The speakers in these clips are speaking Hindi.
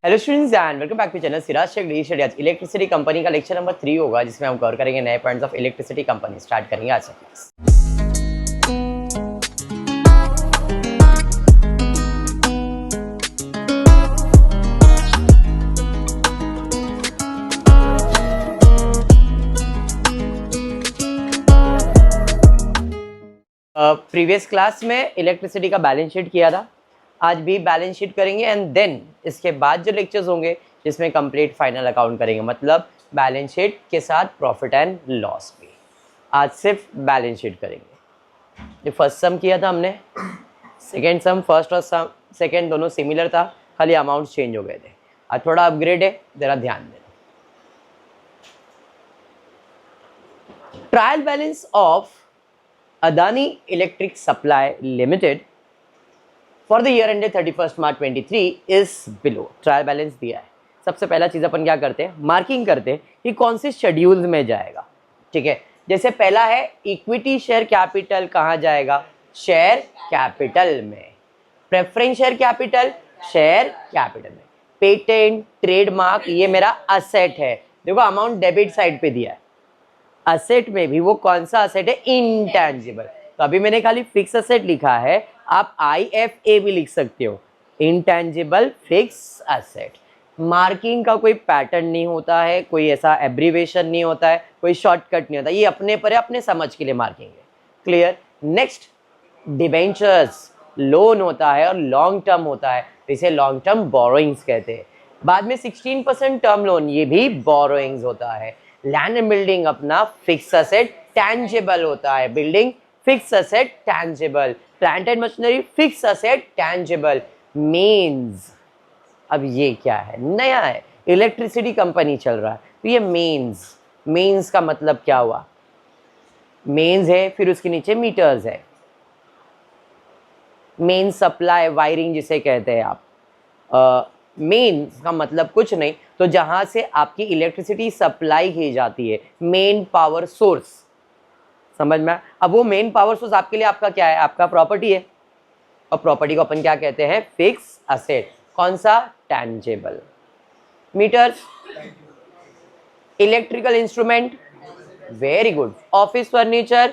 Hello students and welcome back to channel Siraj Shaikh the study. आज इलेक्ट्रिसिटी कंपनी का लेक्चर नंबर 3 होगा, जिसमें हम कवर करेंगे नए points of electricity company. Start करेंगे आज से क्लास। प्रीवियस क्लास में इलेक्ट्रिसिटी का बैलेंस शीट किया था, आज भी बैलेंस शीट करेंगे एंड देन इसके बाद जो लेक्चर्स होंगे जिसमें कंप्लीट फाइनल अकाउंट करेंगे, मतलब बैलेंस शीट के साथ प्रॉफिट एंड लॉस भी। आज सिर्फ बैलेंस शीट करेंगे। ये फर्स्ट सम किया था हमने, सेकेंड सम, फर्स्ट और सम सेकेंड दोनों सिमिलर था, खाली अमाउंट चेंज हो गए थे। आज थोड़ा अपग्रेड है, जरा ध्यान देना। Trial balance of Adani Electric Supply Limited for the year ended 31st March 23 is below। Trial balance दिया है। सबसे पहला चीज़ अपन क्या करते हैं, मार्किंग करते हैं कि कौन सी शेड्यूल्स में जाएगा। ठीक है, जैसे पहला है इक्विटी शेयर कैपिटल, कहाँ जाएगा? शेयर कैपिटल में। Preference share capital, share capital में। पेटेंट, ट्रेडमार्क, ये मेरा असेट है। देखो अमाउंट डेबिट साइड पे दिया है। असेट में भी वो कौन सा असेट है? इंटेंजिबल। तो अभी मैंने खाली फिक्स असेट लिखा है, आप IFA भी लिख सकते हो, इंटेंजिबल फिक्स असेट। मार्किंग का कोई पैटर्न नहीं होता है, कोई ऐसा एब्रीवेशन नहीं होता है, कोई शॉर्टकट नहीं होता, ये अपने पर है, अपने समझ के लिए मार्किंग है। क्लियर। नेक्स्ट, डिबेंचर्स, लोन होता है और लॉन्ग टर्म होता है, इसे लॉन्ग टर्म बोरोइंग्स कहते हैं। बाद में 16% टर्म लोन, ये भी बोरोइंग्स होता है। लैंड एंड बिल्डिंग अपना फिक्स असेट टैंजिबल होता है, building fix asset tangible, plant and machinery fix asset tangible. Means, अब ये क्या है? नया है, इलेक्ट्रिसिटी कंपनी चल रहा है, तो ये मेंस। मेंस का मतलब क्या हुआ? मेंस है, फिर उसके नीचे मीटर्स है। मेन सप्लाई वायरिंग जिसे कहते हैं आप। मेन का मतलब कुछ नहीं, तो जहां से आपकी इलेक्ट्रिसिटी सप्लाई की जाती है, मेन पावर सोर्स। समझ में? अब वो मेन पावर सोर्स आपके लिए आपका क्या है? आपका प्रॉपर्टी है, और प्रॉपर्टी को अपन क्या कहते हैं? Fix asset. कौन सा? Tangible. Meters, electrical instrument, very good. Office furniture,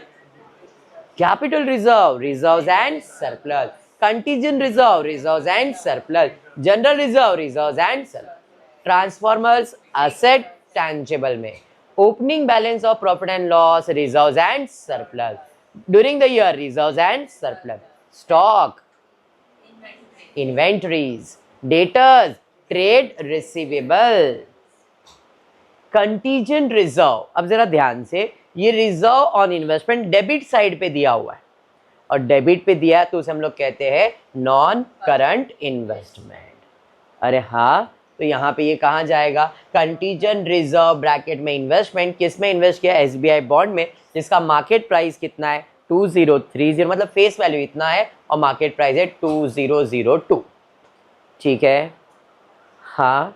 capital reserve, reserves and surplus. Contingent reserve, reserves and surplus. General reserve, reserves and surplus. Transformers, asset tangible में। Opening balance of profit and loss, reserves and surplus. During the year, reserves and surplus. Stock, inventories, debtors, trade receivable. Contingent reserve, अब जरा ध्यान से, ये reserve on investment debit side पे दिया हुआ है, और डेबिट पे दिया है तो उसे हम लोग कहते हैं नॉन करंट इन्वेस्टमेंट। अरे हाँ, तो यहाँ पे ये कहाँ जाएगा? कंटीजेंट रिजर्व ब्रैकेट में इन्वेस्टमेंट, किस में इन्वेस्ट किया? SBI बॉन्ड में, जिसका मार्केट प्राइस कितना है? 2030, मतलब फेस वैल्यू इतना है और मार्केट प्राइस है 2002। ठीक है, हाँ,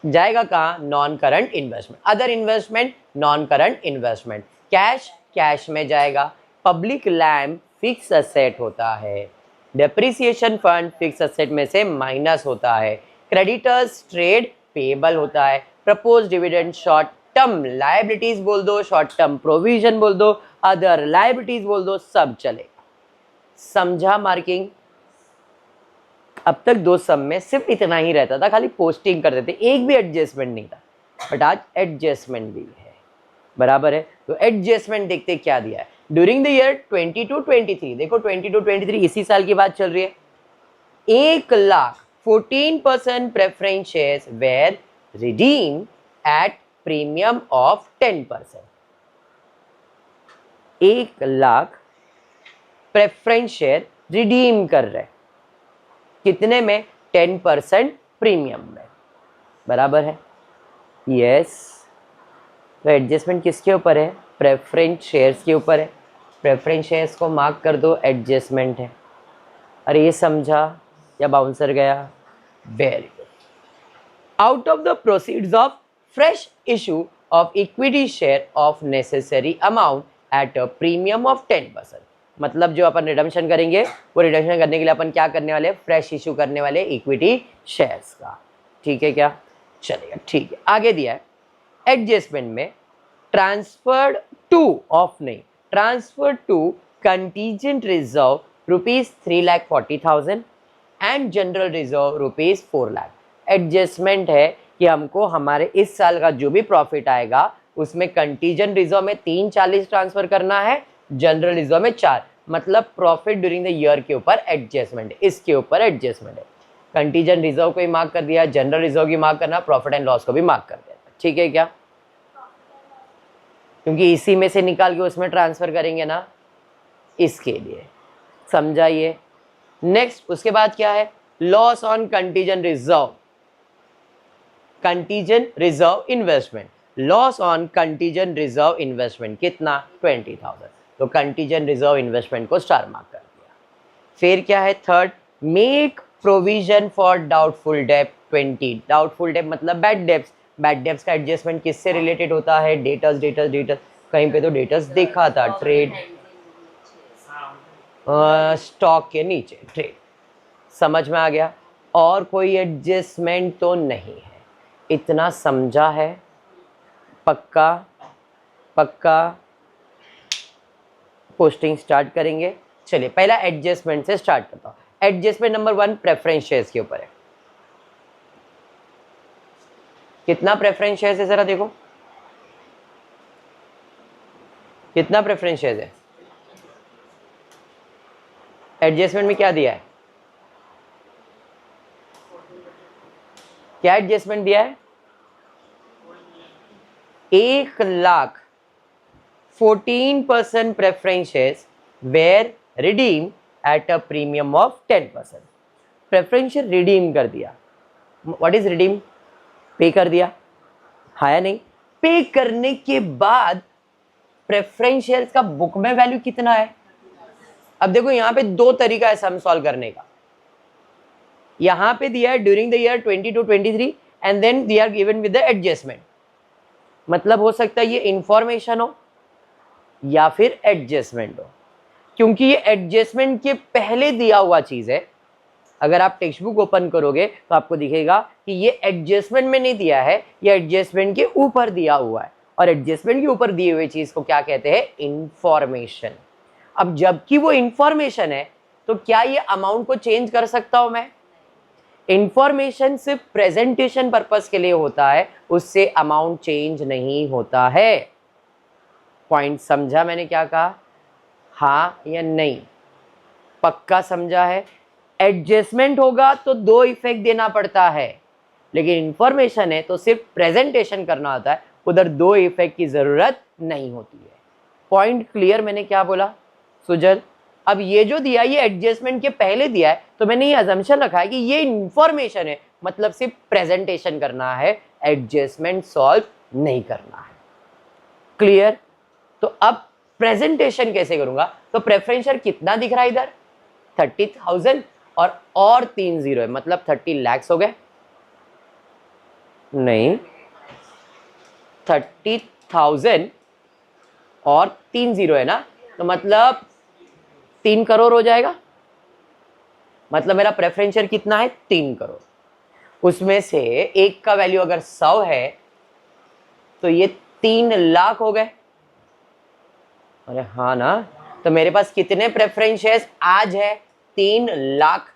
जाएगा कहाँ? Non current investment. Other investment, non current investment. Cash, cash में जाएगा। पब्लिक लैंड फिक्स असेट होता है। डेप्रिसिएशन फंड फिक्स असेट में से माइनस होता है। क्रेडिटर्स, ट्रेड पेबल होता है। Propose dividend, short term liabilities बोल दो, शॉर्ट टर्म प्रोविजन बोल दो, अदर लायबिलिटीज बोल दो, सब चलेगा। समझा मार्किंग? अब तक दो सम में सिर्फ इतना ही रहता था, खाली पोस्टिंग करते थे, एक भी एडजस्टमेंट नहीं था, बट आज एडजस्टमेंट भी है। बराबर है, तो एडजस्टमेंट देखते क्या दिया है। ड्यूरिंग द ईयर 22-23, देखो 22-23 इसी साल की बात चल रही है। 1,14% preference shares were redeem at premium of 10%। 1,00,000 preference share redeem कर रहे, कितने में? 10% प्रीमियम में। बराबर है, यस। तो एडजस्टमेंट किसके ऊपर है? प्रेफरेंस शेयर्स के ऊपर है। प्रेफरेंस शेयर्स को मार्क कर दो, एडजस्टमेंट है। अरे ये समझा या बाउंसर गया? Very good. Out of the proceeds of fresh issue of equity share of necessary amount at a premium of 10%। मतलब जो अपन रिडम्पशन करेंगे, वो रिडम्पशन करने के लिए अपन क्या करने वाले? फ्रेश इशू करने वाले इक्विटी शेयर्स का। ठीक है क्या, चलेगा ठीक है। आगे दिया है एडजस्टमेंट में ट्रांसफर्ड टू ऑफ नहीं, transferred to contingent reserve ₹3,40,000 and general reserve ₹4 lakh. Adjustment है कि हमको हमारे इस साल का जो भी प्रॉफिट आएगा उसमें कंटीजेंट रिजर्व में 340 ट्रांसफर करना है, जनरल रिजर्व में 4, मतलब प्रॉफिट ड्यूरिंग द ईयर के ऊपर एडजस्टमेंट है, इसके ऊपर एडजस्टमेंट है। कंटीजेंट रिजर्व को भी मार्क कर दिया, जनरल रिजर्व की मार्क करना, प्रॉफिट एंड लॉस को भी मार्क कर दिया, ठीक है क्या, क्योंकि इसी में से निकाल के उसमें ट्रांसफर करेंगे ना, इसके लिए समझाइए। नेक्स्ट उसके बाद क्या है, loss on contingent reserve, contingent reserve investment, loss on contingent reserve investment कितना 20,000, तो कंटीजेंट रिजर्व इन्वेस्टमेंट को स्टार मार्क कर दिया। फिर क्या है third, make provision for doubtful debt 20, doubtful debt मतलब बैड डेट्स, बैड डेट्स का एडजस्टमेंट किससे रिलेटेड होता है, डेटर्स डेटर्स डेटर्स, कहीं पे तो डेटर्स देखा था, ट्रेड स्टॉक के नीचे ट्रेड, समझ में आ गया। और कोई एडजस्टमेंट तो नहीं है, इतना समझा है, पक्का पक्का। पोस्टिंग स्टार्ट करेंगे, चलिए पहला एडजस्टमेंट से स्टार्ट करता हूँ। एडजस्टमेंट नंबर 1 प्रेफरेंस शेयर्स के ऊपर है, कितना प्रेफरेंस शेयर्स है जरा देखो, कितना प्रेफरेंस शेयर्स है, एडजस्टमेंट में क्या दिया है, क्या एडजस्टमेंट दिया है, 1,14% preference shares were redeem at a premium of 10%। Preference share redeem कर दिया, व्हाट इज रिडीम, पे कर दिया, हाँ या नहीं, पे करने के बाद प्रेफरेंस शेयर्स का बुक में वैल्यू कितना है। अब देखो यहां पे दो तरीका है सम सॉल्व करने का, यहां पे दिया है during the year 22-23 and then they are given with the adjustment, मतलब हो सकता है ये इंफॉर्मेशन हो या फिर एडजस्टमेंट हो, क्योंकि ये एडजस्टमेंट के पहले दिया हुआ चीज है। अगर आप टेक्स्ट बुक ओपन करोगे तो आपको दिखेगा कि ये एडजस्टमेंट में नहीं दिया है, ये एडजस्टमेंट के ऊपर दिया हुआ है, और एडजस्टमेंट के ऊपर दिए हुए चीज को क्या कहते हैं, इंफॉर्मेशन। अब जबकि वो इंफॉर्मेशन है तो क्या ये अमाउंट को चेंज कर सकता हूं मैं, इंफॉर्मेशन सिर्फ प्रेजेंटेशन पर्पस के लिए होता है, उससे अमाउंट चेंज नहीं होता है। पॉइंट समझा मैंने क्या कहा, हाँ या नहीं, पक्का समझा है। एडजस्टमेंट होगा तो दो इफेक्ट देना पड़ता है, लेकिन इंफॉर्मेशन है तो सिर्फ प्रेजेंटेशन करना होता है, उधर दो इफेक्ट की जरूरत नहीं होती है। पॉइंट क्लियर मैंने क्या बोला सुजल। अब ये जो दिया ये एडजस्टमेंट के पहले दिया है, तो मैंने ये अजम्पशन रखा है कि ये इंफॉर्मेशन है, मतलब सिर्फ प्रेजेंटेशन करना है, एडजस्टमेंट सॉल्व नहीं करना है। क्लियर। तो अब प्रेजेंटेशन कैसे करूंगा, तो प्रेफरेंस शेयर कितना दिख रहा है इधर 30,000 और 3 जीरो है, मतलब 30 lakhs हो गए, नहीं 30,000 और 3 जीरो है ना, तो मतलब 3 करोड़ हो जाएगा, मतलब मेरा प्रेफरेंस शेयर कितना है 3 करोड़। उसमें से एक का वैल्यू अगर 100 है तो ये 3 लाख हो गए, अरे हाँ ना, तो मेरे पास कितने प्रेफरेंस शेयर्स आज है 3 लाख,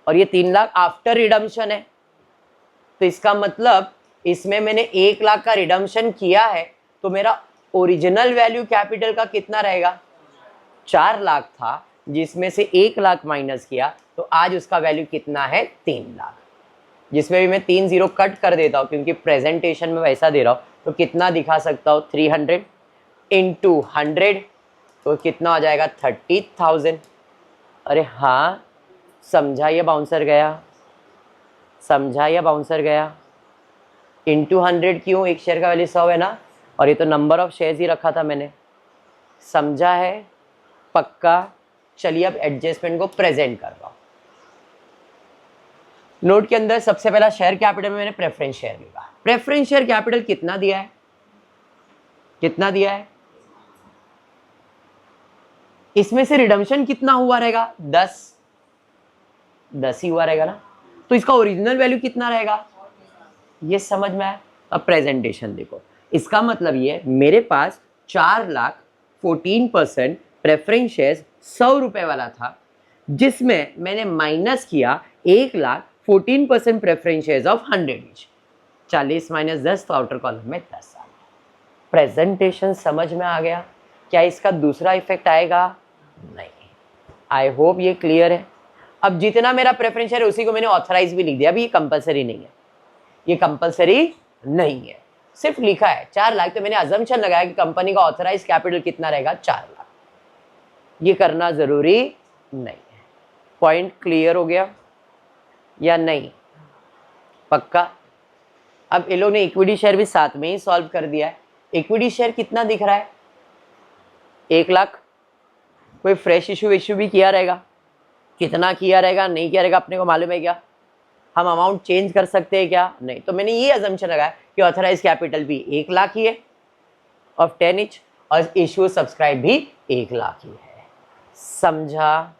और ये 3 लाख आफ्टर रिडम्पशन है, तो इसका मतलब इसमें मैंने 1 लाख का रिडम्पशन किया है, तो मेरा ओरिजिनल वैल्यू कैपिटल का कितना रहेगा 4 लाख था, जिसमें से 1 लाख माइनस किया, तो आज उसका वैल्यू कितना है 3 लाख, जिसमें भी मैं 3 जीरो कट कर देता हूँ क्योंकि प्रेजेंटेशन में वैसा दे रहा हूँ, तो कितना दिखा सकता हूँ 300 इंटू 100, तो कितना हो जाएगा 30,000। अरे हाँ समझा या बाउंसर गया, समझा या बाउंसर गया, इंटू 100 क्यों, एक शेयर का वैल्यू 100 है ना, और ये तो नंबर ऑफ शेयर्स ही रखा था मैंने, समझा है पक्का। चलिए अब एडजस्टमेंट को प्रेजेंट कर रहा हूं। नोट के अंदर सबसे पहला शेयर कैपिटल में मैंने प्रेफरेंस शेयर लिखा, प्रेफरेंस शेयर कैपिटल कितना दिया है, कितना दिया है, इसमें से रिडम्पशन कितना हुआ रहेगा 10 ही हुआ रहेगा ना, तो इसका ओरिजिनल वैल्यू कितना रहेगा, ये समझ में आया। अब प्रेजेंटेशन देखो, इसका मतलब ये मेरे पास 4,14% प्रेफरेंस शेयर्स 100 रुपए वाला था, जिसमें मैंने माइनस किया 1,14% preference shares of 100 each. 40 minus 10 तो आउटर कॉलम में 10 आ गया। प्रेजेंटेशन समझ में आ गया। क्या इसका दूसरा इफेक्ट आएगा, नहीं। आई होप ये क्लियर है। अब जितना मेरा प्रेफरेंस शेयर है उसी को मैंने ऑथराइज भी लिख दिया। अभी ये कंपलसरी नहीं है, ये कंपलसरी नहीं है, सिर्फ लिखा है 4 लाख। तो मैंने अजम्पशन लगाया कि कंपनी का ऑथराइज कैपिटल कितना रहेगा, 4 लाख। ये करना जरूरी नहीं है। पॉइंट क्लियर हो गया या नहीं, पक्का। अब इन लोग ने इक्विटी शेयर भी साथ में ही सॉल्व कर दिया है। इक्विटी शेयर कितना दिख रहा है, 1 लाख। कोई फ्रेश इशू भी किया रहेगा, कितना किया रहेगा नहीं किया रहेगा अपने को मालूम है क्या, हम अमाउंट चेंज कर सकते हैं क्या, नहीं। तो मैंने ये अजम्पशन लगाया कि ऑथराइज कैपिटल भी 1 लाख ही है ऑफ 10 ईच, और इशू सब्सक्राइब भी 1 लाख ही है। समझा।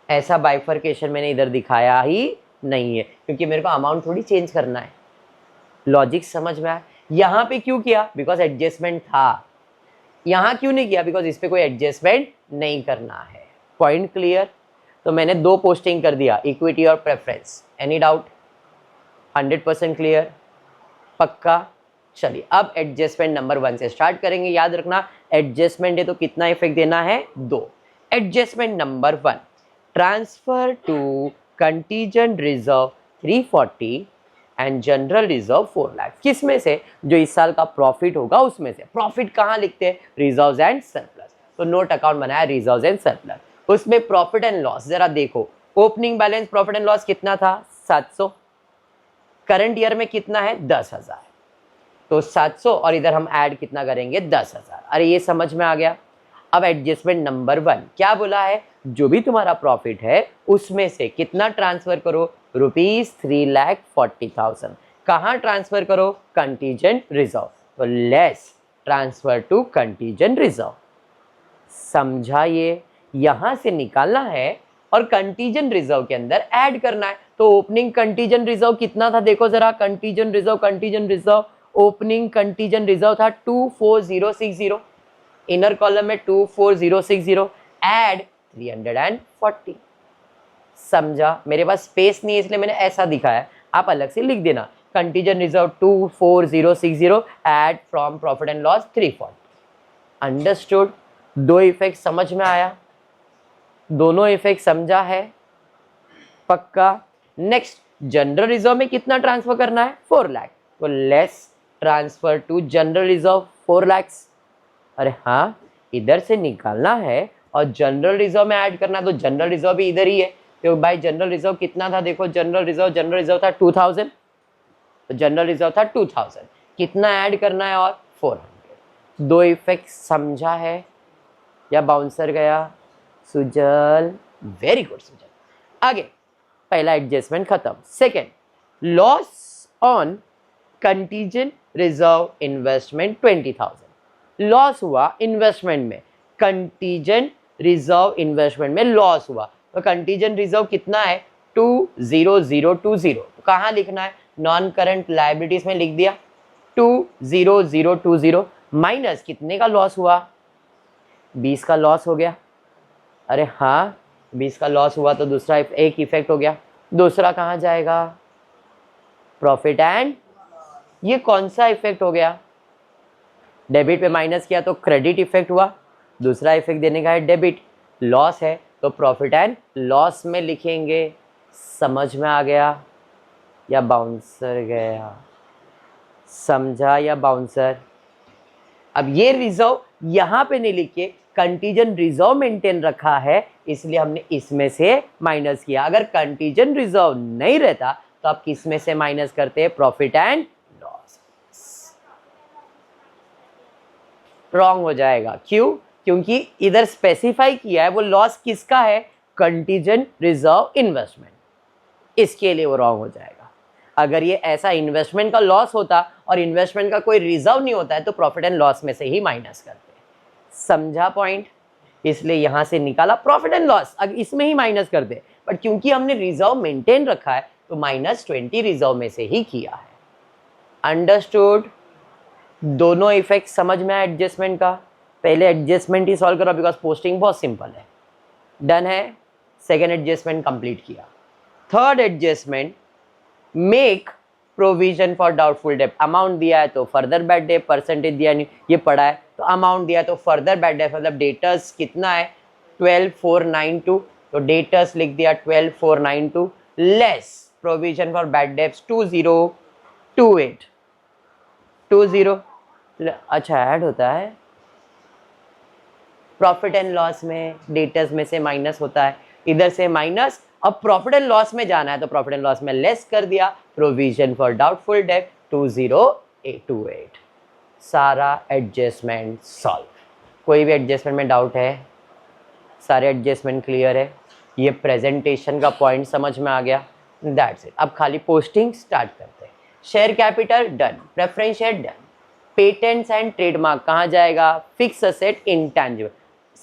ऐसा बाइफर्केशन मैंने इधर दिखाया ही नहीं है, क्योंकि मेरे को अमाउंट थोड़ी चेंज करना है। लॉजिक समझ में आया। यहाँ पे क्यों किया, बिकॉज एडजस्टमेंट था। यहाँ क्यों नहीं किया, बिकॉज इस पे कोई एडजस्टमेंट नहीं करना है। Point clear. तो मैंने 2 पोस्टिंग कर दिया, इक्विटी और प्रेफरेंस। एनी डाउट, 100% क्लियर, पक्का। चलिए अब एडजस्टमेंट नंबर 1 से स्टार्ट करेंगे। याद रखना एडजस्टमेंट है तो कितना इफेक्ट देना है, 2। Adjustment number 1, transfer to contingent reserve 340 and general reserve 4 lakh. किस में से, जो इस साल का प्रॉफिट होगा उसमें से। प्रॉफिट कहाँ लिखते हैं, रिजर्व्स एंड सरप्लस। तो नोट अकाउंट बनाया रिजर्व्स एंड सरप्लस। उसमें प्रॉफिट एंड लॉस जरा देखो, opening balance profit and loss कितना था, 700। करंट ईयर में कितना है, 10,000। तो 700 और इधर हम ऐड कितना करेंगे, 10,000। अरे ये समझ में आ गया। अब एडजस्टमेंट नंबर 1 क्या बोला है, जो भी तुम्हारा प्रॉफिट है उसमें से कितना ट्रांसफर करो, ₹3,40,000। कहाँ ट्रांसफर करो, कंटीजेंट रिजर्व। तो less transfer to contingent reserve. समझा। ये यहां से निकालना है और कंटीजेंट रिजर्व के अंदर ऐड करना है। तो ओपनिंग कंटीजेंट रिजर्व कितना था, देखो जरा, contingent reserve opening contingent reserve था 24060। इनर कॉलम में 24060 ऐड 340। समझा। मेरे पास स्पेस नहीं है इसलिए मैंने ऐसा दिखाया, आप अलग से लिख देना, contingent reserve 24060 add from profit and loss 340। Understood. 2 effect समझ में आया, दोनों इफेक्ट समझा है, पक्का। नेक्स्ट, जनरल रिजर्व में कितना ट्रांसफर करना है, 4 लाख। तो less transfer to general reserve 4 lakh. अरे हाँ, इधर से निकालना है और जनरल रिजर्व में ऐड करना है, तो जनरल रिजर्व भी इधर ही है। तो भाई जनरल रिजर्व कितना था, देखो जनरल रिजर्व था 2000। तो जनरल रिजर्व था 2000, कितना ऐड करना है और 400। 2 इफेक्ट समझा है या बाउंसर गया, सुजल, वेरी गुड सुजल। आगे, पहला एडजस्टमेंट खत्म। Second, loss on contingent reserve investment 20,000। Loss हुआ इन्वेस्टमेंट में, कंटीजेंट रिजर्व इन्वेस्टमेंट में लॉस हुआ। तो कंटीजेंट रिजर्व कितना है, 20020। तो कहाँ लिखना है, नॉन करंट लायबिलिटीज में लिख दिया 20020 माइनस कितने का लॉस हुआ, 20 का लॉस हो गया। अरे हाँ, 20 का लॉस हुआ तो दूसरा एक इफेक्ट हो गया। दूसरा कहाँ जाएगा, प्रॉफिट एंड, ये कौन सा इफेक्ट हो गया, डेबिट पे माइनस किया तो क्रेडिट इफेक्ट हुआ। दूसरा इफेक्ट देने का है डेबिट, लॉस है तो प्रॉफिट एंड लॉस में लिखेंगे। समझ में आ गया या बाउंसर गया, समझा या बाउंसर। अब ये रिजर्व यहाँ पे नहीं लिख के कंटीजेंट रिजर्व मेंटेन रखा है, इसलिए हमने इसमें से माइनस किया। अगर कंटीजेंट रिजर्व नहीं रहता तो आप किस में से माइनस करते हैं, प्रॉफिट एंड लॉस। रॉन्ग हो जाएगा, क्यों, क्योंकि इधर स्पेसिफाई किया है वो लॉस किसका है, कंटीजेंट रिजर्व इन्वेस्टमेंट, इसके लिए वो रॉन्ग हो जाएगा। अगर ये ऐसा इन्वेस्टमेंट का लॉस होता और इन्वेस्टमेंट का कोई रिजर्व नहीं होता है तो प्रॉफिट एंड लॉस में से ही माइनस करते हैं। समझा पॉइंट। इसलिए यहां से निकाला प्रॉफिट एंड लॉस, अगर इसमें ही माइनस कर दे, बट क्योंकि हमने रिजर्व मेंटेन रखा है तो -20 रिजर्व में से ही किया है। अंडरस्टूड? दोनों इफेक्ट समझ में आया एडजस्टमेंट का? पहले एडजस्टमेंट ही सॉल्व करो बिकॉज पोस्टिंग बहुत सिंपल है। डन है? सेकेंड एडजस्टमेंट कंप्लीट किया। Third adjustment, make provision for doubtful debt. Amount दिया है तो फर्दर बैड डेट, परसेंटेज दिया नहीं ये पढ़ा है, तो अमाउंट दिया है तो फर्दर बैड डेट, मतलब डेटर्स कितना है 12492, तो डेटर्स लिख दिया 12492 less provision for bad debts 2028 20। अच्छा ऐड होता है प्रॉफिट एंड लॉस में, डेटर्स में से माइनस होता है, इधर से माइनस। अब प्रॉफिट एंड लॉस में जाना है तो प्रॉफिट एंड लॉस में लेस कर दिया, प्रोविजन फॉर डाउटफुल डेट 2028। सारा एडजस्टमेंट सॉल्व। कोई भी एडजस्टमेंट में डाउट है? सारे एडजस्टमेंट क्लियर है? ये प्रेजेंटेशन का पॉइंट समझ में आ गया? That's it. अब खाली पोस्टिंग स्टार्ट करते हैं। Share capital done, preference share done, patents and trademark कहाँ जाएगा? फिक्स असेट इंटेंजिबल,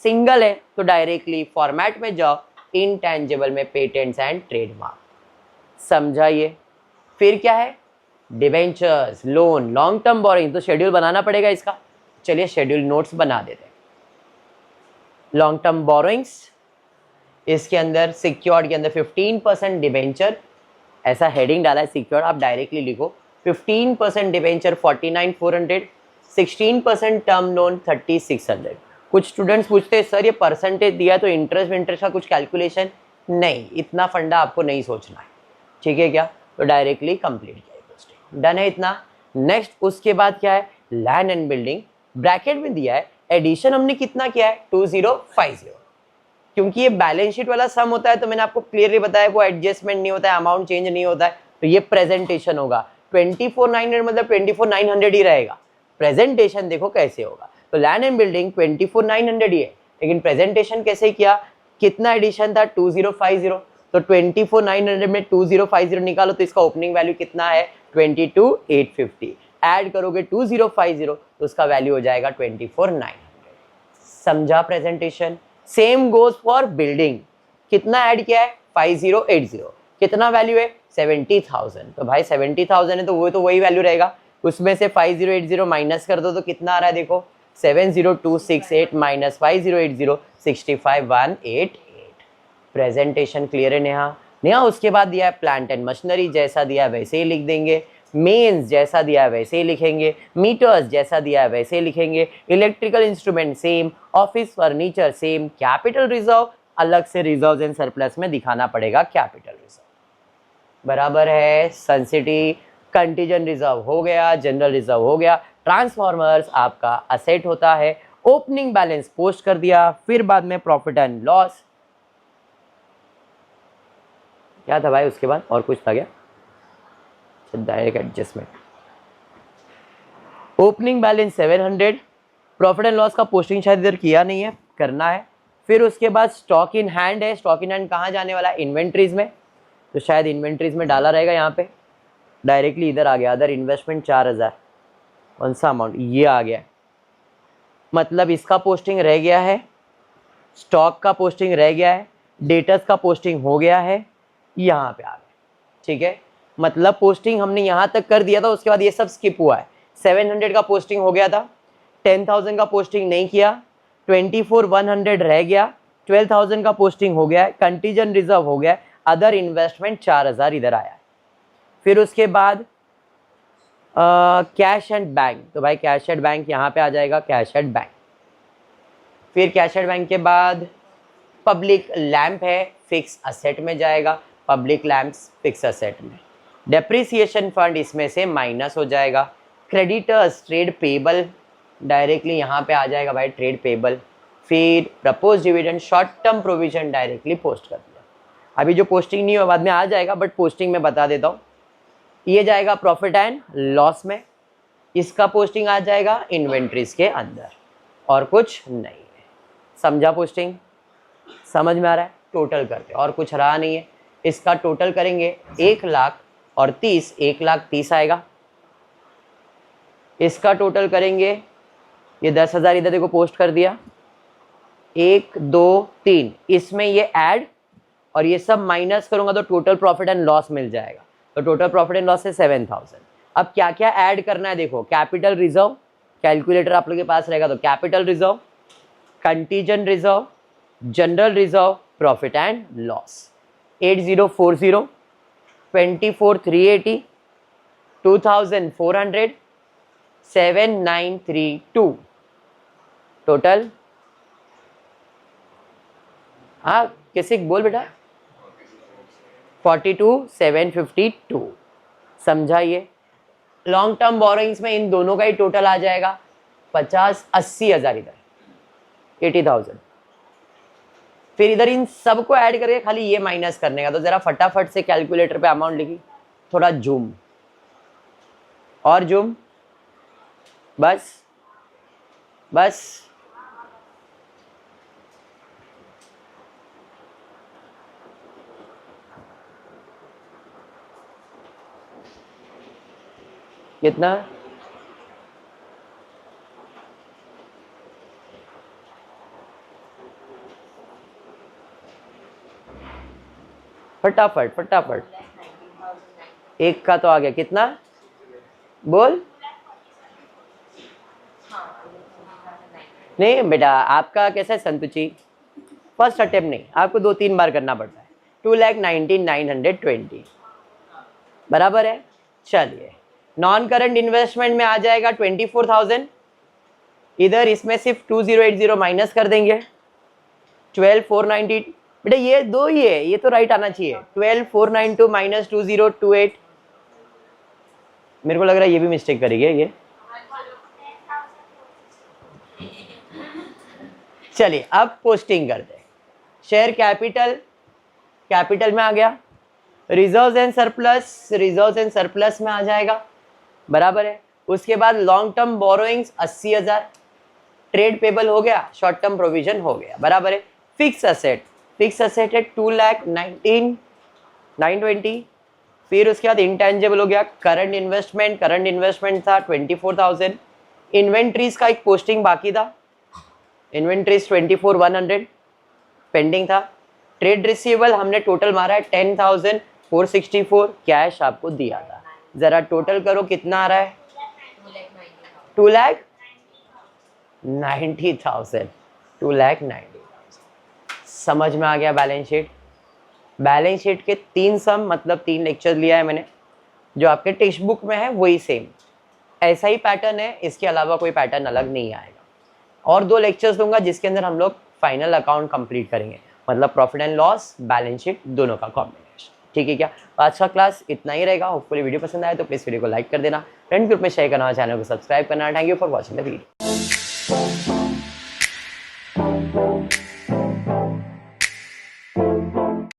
सिंगल है तो डायरेक्टली फॉर्मेट में जाओ, इंटेंजिबल में पेटेंट्स एंड ट्रेडमार्क। समझाइए। फिर क्या है? Debentures, loan, long term borrowing, तो शेड्यूल बनाना पड़ेगा इसका। चलिए शेड्यूल नोट्स बना देते हैं। लॉन्ग टर्म बोरोइंग्स, इसके अंदर सिक्योर्ड के अंदर 15% डिबेंचर, ऐसा हेडिंग डाला है सिक्योर्ड, आप डायरेक्टली लिखो 15% डिबेंचर 49,400, 16% टर्म लोन 3,600। कुछ स्टूडेंट्स पूछते हैं सर ये परसेंटेज दिया तो इंटरेस्ट का कुछ कैलकुलेशन नहीं, इतना फंडा आपको नहीं सोचना है, ठीक है क्या? तो डायरेक्टली कंप्लीट किया पोस्टिंग। डन है इतना। नेक्स्ट उसके बाद क्या है? लैंड एंड बिल्डिंग, ब्रैकेट में दिया है एडिशन हमने कितना किया है 2050, क्योंकि ये बैलेंस शीट वाला सम होता है तो मैंने आपको क्लियरली बताया वो एडजस्टमेंट नहीं होता है, अमाउंट चेंज नहीं होता है, तो ये प्रेजेंटेशन होगा 24,900 मतलब 24,900 ही रहेगा। प्रेजेंटेशन देखो कैसे होगा। तो लैंड एंड बिल्डिंग 24,900 ही है, लेकिन प्रेजेंटेशन कैसे किया? कितना एडिशन था 2050, तो 24,900 में 2050 निकालो तो इसका ओपनिंग वैल्यू कितना है 22,850, ऐड करोगे 2050 तो उसका वैल्यू हो जाएगा 24,900। समझा presentation? Same goes for building, कितना ऐड किया है 5080, कितना वैल्यू है 70,000, तो भाई 70,000 है तो वही वैल्यू रहेगा, उसमें से 5080 माइनस कर दो तो कितना आ रहा है देखो 70268 माइनस 5080 65,188। प्रेजेंटेशन क्लियर है नेहा? नेहा उसके बाद दिया है प्लांट एंड मशीनरी, जैसा दिया है वैसे ही लिख देंगे, मेन्स जैसा दिया है वैसे ही लिखेंगे, मीटर्स जैसा दिया है वैसे ही लिखेंगे, electrical instrument same, office furniture same, capital reserve अलग से रिजर्व एंड सरप्लस में दिखाना पड़ेगा कैपिटल रिजर्व, बराबर है। सनसिटी कंटीजेंट रिजर्व हो गया, जनरल रिजर्व हो गया, ट्रांसफॉर्मर्स आपका असेट होता है, ओपनिंग बैलेंस पोस्ट कर दिया, फिर बाद में प्रॉफिट एंड लॉस। क्या था भाई उसके बाद? और कुछ था क्या? Direct adjustment, opening balance 700, profit and loss का पोस्टिंग शायद इधर किया नहीं है, करना है। फिर उसके बाद स्टॉक इन हैंड है, स्टॉक इन हैंड कहाँ जाने वाला है? इन्वेंट्रीज में, तो शायद इन्वेंट्रीज में डाला रहेगा, यहाँ पे डायरेक्टली इधर आ गया। अदर इन्वेस्टमेंट 4,000, कौन सा अमाउंट? ये आ गया, मतलब इसका पोस्टिंग रह गया है, स्टॉक का पोस्टिंग रह गया है, डेटर्स का पोस्टिंग हो गया है, यहाँ पे आ गया, ठीक है। मतलब पोस्टिंग हमने यहाँ तक कर दिया था, उसके बाद ये सब स्किप हुआ है। 700 का पोस्टिंग हो गया था, 10,000 का पोस्टिंग नहीं किया, 24,100 रह गया, 12,000 का पोस्टिंग हो गया है, कंटीजेंट रिजर्व हो गया है, अदर इन्वेस्टमेंट 4,000 इधर आया है। फिर उसके बाद कैश एंड बैंक, तो भाई कैश एंड बैंक यहाँ पे आ जाएगा, कैश एंड बैंक। फिर कैश एंड बैंक के बाद पब्लिक लैंप है, फिक्स असेट में जाएगा, पब्लिक लैंप्स फिक्स असेट में। डेप्रिसिएशन फंड इसमें से माइनस हो जाएगा। क्रेडिटर्स ट्रेड पेबल डायरेक्टली यहाँ पे आ जाएगा भाई, ट्रेड पेबल। फिर propose dividend short term provision directly post कर दिया। अभी जो पोस्टिंग नहीं हुआ बाद में आ जाएगा, बट पोस्टिंग में बता देता हूँ, ये जाएगा प्रॉफिट एंड लॉस में, इसका पोस्टिंग आ जाएगा इन्वेंट्रीज के अंदर, और कुछ नहीं है। समझा पोस्टिंग? समझ में आ रहा है? टोटल करते और कुछ रहा नहीं है, इसका टोटल करेंगे 1,00,000 और 30, 1,30,000 आएगा। इसका टोटल करेंगे, ये 10,000 इधर देखो पोस्ट कर दिया, 1 2 3, इसमें ये ऐड और ये सब माइनस करूंगा तो टोटल प्रॉफिट एंड लॉस मिल जाएगा। तो टोटल प्रॉफिट एंड लॉस है 7000। अब क्या क्या ऐड करना है देखो, कैपिटल रिजर्व, कैलकुलेटर आप लोग के पास रहेगा तो capital reserve, contingent reserve, general reserve, profit and loss. 8040, 24380, 2400, 7932 total. हाँ किसी बोल बेटा, 42752 समझाइए। लॉन्ग टर्म बोरोइंग्स में इन दोनों का ही टोटल आ जाएगा 50-80 हज़ार, इधर 80,000। फिर इधर इन सबको ऐड करके खाली ये माइनस करने का। तो जरा फटाफट से कैलकुलेटर पे अमाउंट लिखी, थोड़ा जूम और जूम, बस बस। कितना? फटाफट फटाफट, एक का तो आ गया, कितना बोल? नहीं बेटा आपका कैसा है संतुची, फर्स्ट अटेम्प्ट नहीं, आपको 2-3 बार करना पड़ता है। 2,19,920 बराबर है। चलिए नॉन करंट इन्वेस्टमेंट में आ जाएगा 24,000। इधर इसमें सिर्फ 2080 माइनस कर देंगे, 12,490। बेटा ये दो ही है, ये तो राइट आना चाहिए। 12,492 माइनस 2028, मेरे को लग रहा है ये भी मिस्टेक करेगी ये। चलिए अब पोस्टिंग करते हैं। शेयर कैपिटल, कैपिटल में आ गया। Reserves and surplus, reserves and surplus में आ जाएगा, बराबर है। उसके बाद long term borrowings 80,000, trade payable हो गया, शॉर्ट टर्म प्रोविजन हो गया, बराबर है। फिक्स असेट, फिक्स असेट है 2,19,920। फिर उसके बाद इंटेंजिबल हो गया। करंट इन्वेस्टमेंट, करंट इन्वेस्टमेंट था 24,000। इन्वेंट्रीज का एक पोस्टिंग बाकी था, इन्वेंट्रीज 24,100 पेंडिंग था। ट्रेड रिसीवेबल हमने टोटल मारा है 10,464, कैश आपको दिया था। जरा टोटल करो कितना आ रहा है? 2,90,000, 2,90,000। समझ में आ गया बैलेंस शीट? बैलेंस शीट के 3 सम मतलब 3 लेक्चर लिया है मैंने, जो आपके टेक्स्ट बुक में है वही सेम ऐसा ही पैटर्न है, इसके अलावा कोई पैटर्न अलग नहीं आएगा। और 2 लेक्चर्स दूंगा जिसके अंदर हम लोग फाइनल अकाउंट कंप्लीट करेंगे, मतलब profit and loss, balance sheet दोनों का कॉम्बिनेशन। ठीक है क्या? आज का क्लास इतना ही रहेगा। होपफुली वीडियो पसंद आए तो प्लीज़ वीडियो को लाइक कर देना, फ्रेंड ग्रुप में शेयर करना, चैनल को सब्सक्राइब करना। Thank you for watching the video.